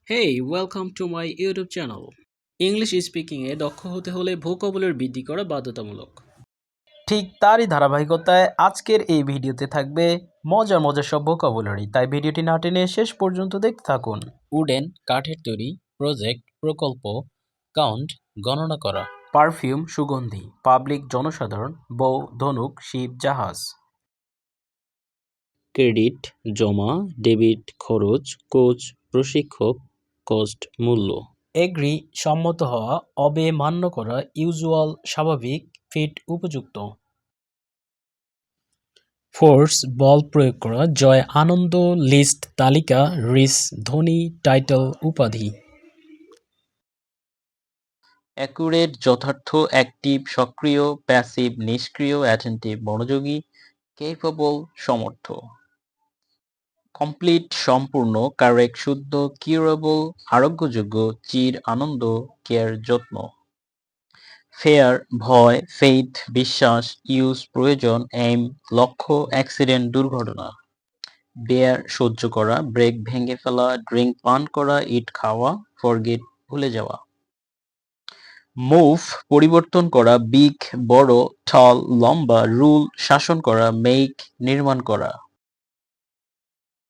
Hey welcome to my YouTube channel. English স্পিকিংয়ে দক্ষ হতে হলে ভোকাবুলারি বৃদ্ধি করা বাধ্যতামূলক। ঠিক তারই ধারাবাহিকতায় আজকের এই ভিডিওতে থাকবে মজার মজার সব ভোকাবুলারি, তাই ভিডিওটি না টেনে শেষ পর্যন্ত দেখতে থাকুন। উডেন কাঠের তৈরি, প্রজেক্ট প্রকল্প, কাউন্ট গণনা করা, পারফিউম সুগন্ধি, পাবলিক জনসাধারণ, বউ ধনুক শিপ জাহাজ, ক্রেডিট জমা, ডেবিট খরচ, কোচ প্রশিক্ষক, কস্ট মূল্য। এগ্রি সম্মত হওয়া, অবে মান্য করা, ইউজুয়াল স্বাভাবিক, ফিট উপযুক্ত, ফোর্স বল প্রয়োগ করা, জয় আনন্দ, লিস্ট তালিকা, রিস ধনী, টাইটেল উপাধি, অ্যাকুরেট যথার্থ, অ্যাক্টিভ সক্রিয়, প্যাসিভ নিষ্ক্রিয়, অ্যাটেন্টিভ মনোযোগী, কেপেবল সমর্থ, কমপ্লিট সম্পূর্ণ, কারেক্ট শুদ্ধ, কিউরেবল আরোগ্যযোগ্য, চির আনন্দ, কেয়ার যত্ন, ফেয়ার ভয়, ফেইথ বিশ্বাস, ইউজ প্রয়োজন, এইম লক্ষ্য, অ্যাক্সিডেন্ট দুর্ঘটনা, বেয়ার সহ্য করা, ব্রেক ভেঙে ফেলা, ড্রিঙ্ক পান করা, ইট খাওয়া, ফরগেট ভুলে যাওয়া, মুভ পরিবর্তন করা, বিগ বড়, টল লম্বা, রুল শাসন করা, মেক নির্মাণ করা।